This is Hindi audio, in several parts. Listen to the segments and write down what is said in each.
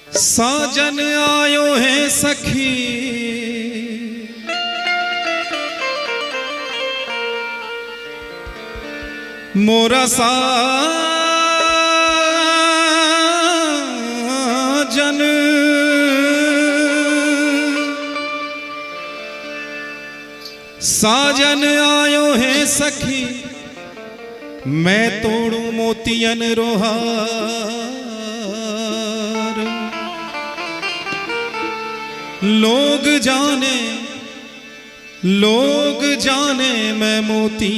साजन आयो है सखी मोरा साजन साजन आयो है सखी मैं तोड़ू मोतियन रोहार। लोग जाने मैं मोती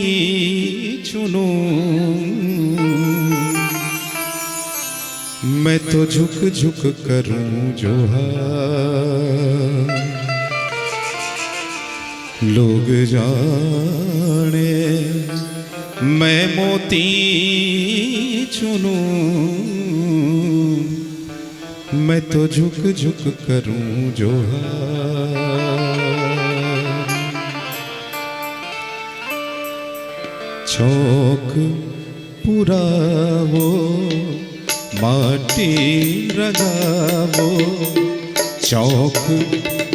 चुनूं, मैं तो झुक झुक करूं जोहार। लोग जाने मैं मोती चुनूं, मैं तो झुक झुक करूं जोहार। चौक पुरावो माटी रंगावो, चौक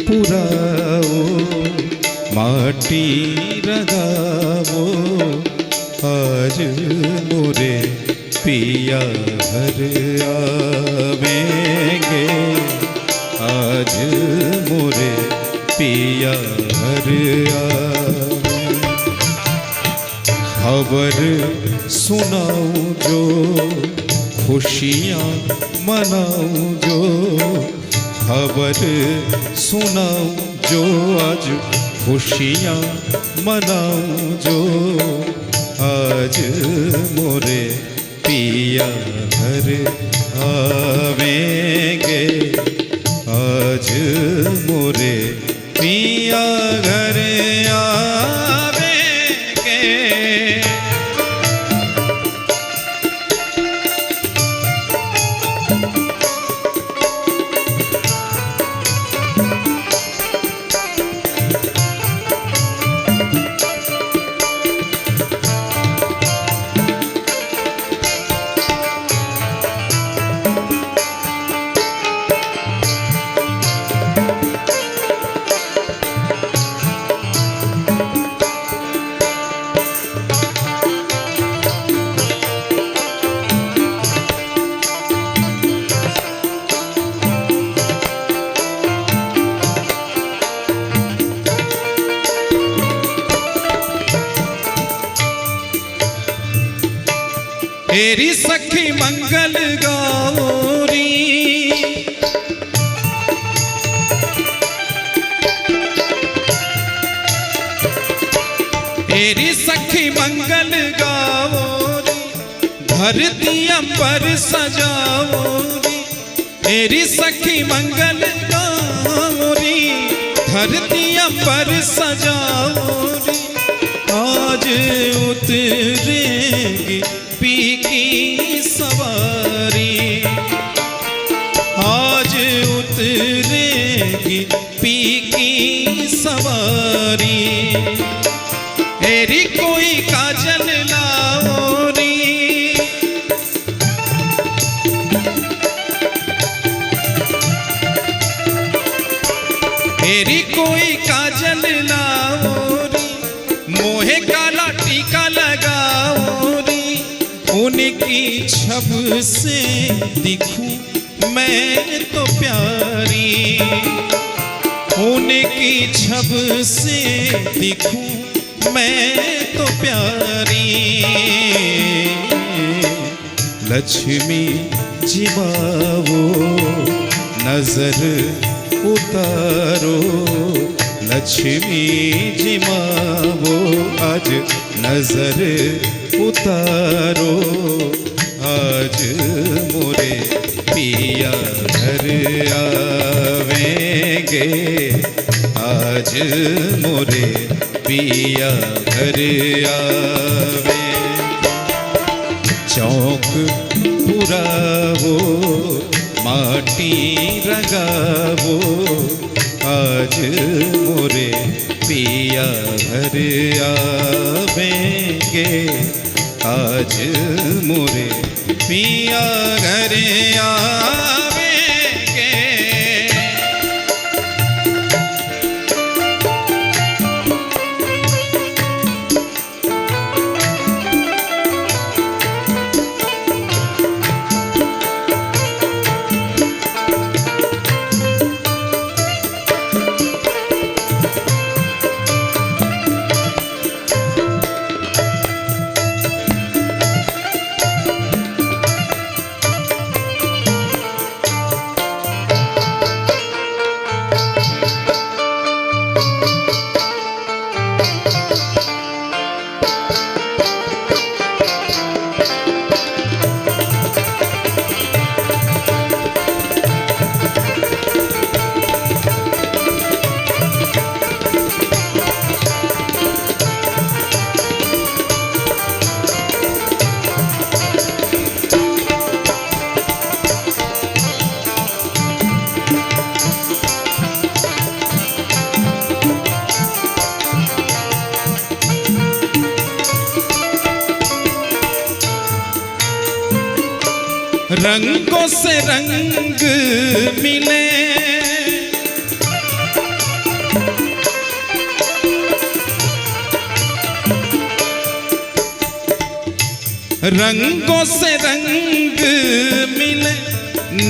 पुरावो माटी रंगावो, आज मोरे पिया घर आवेंगे, आज मोरे पिया घर आवेंगे। खबर सुनाऊं जो खुशियाँ मनाऊं जो, खबर सुनाऊं जो आज खुशियाँ मनाऊं जो, आज मोरे पिया घर आवेंगे, आज मोरे पिया घर आवेंगे। तेरी सखी मंगल गौरी, तेरी सखी मंगल गौरी, धरती अंबर सजाओरी। तेरी सखी मंगल गौरी, धरती अंबर सजाओरी, आज उतरेगी पी की सवारी, आज उतरेगी पी की सवारी। तेरी कोई काजल लाओरी, तेरी कोई काजल लाओरी, मोहे काला टीका लगाओरी। उनकी छब से दिखूं मैं तो प्यारी, उनकी छब से दिखूं मैं तो प्यारी। लक्ष्मी जिमावो नजर उतारो, लक्ष्मी जिमावो आज नजर उतारो, आज मोरे पिया घर आवेंगे, आज मोरे पिया घर आवे। चौक पुरावो माटी रंगावो, आज मोरे पिया घर आवेंगे, आज मोरे पिया घर आवेंगे। रंगों से रंग मिले, रंगों से रंग मिले,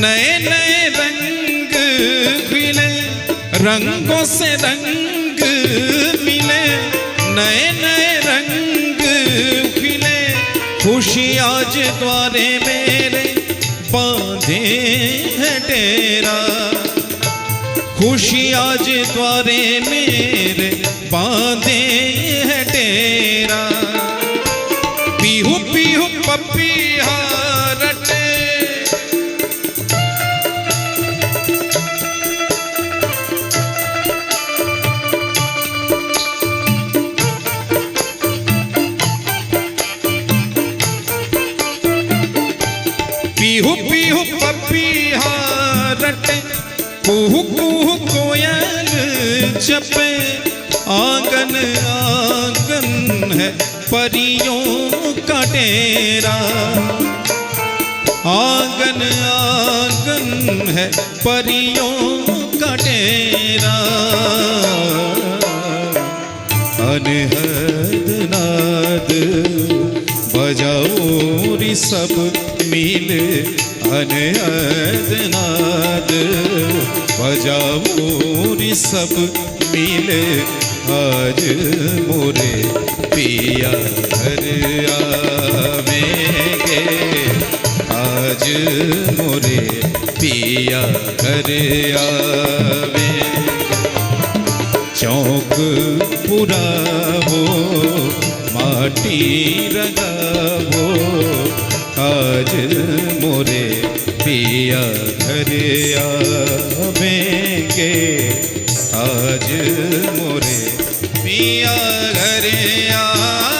नए नए रंग खिले, रंगों से रंग मिले, नए नए रंग खिले, खुशी आज द्वारे मेरे बांधे है डेरा, खुशी आज द्वारे मेरे बांधे है डेरा, पीहू पीहू पपीहा रटे, पीहू पीहू पपीहा रटे, कुहू कुहू कोयल जपे, आंगन आंगन है परियों का डेरा, आंगन आंगन है परियों का डेरा, अनहद नाद बजाओ री सब मिल, अनहद नाद बजाओ री सब मिल, आज मोरे पिया घर आवेंगे, आज मोरे पिया घर आवेंगे, चौक पुरावो माटी रंगावो, आज मोरे पिया घर आवेंगे, आज मोरे पिया घर आ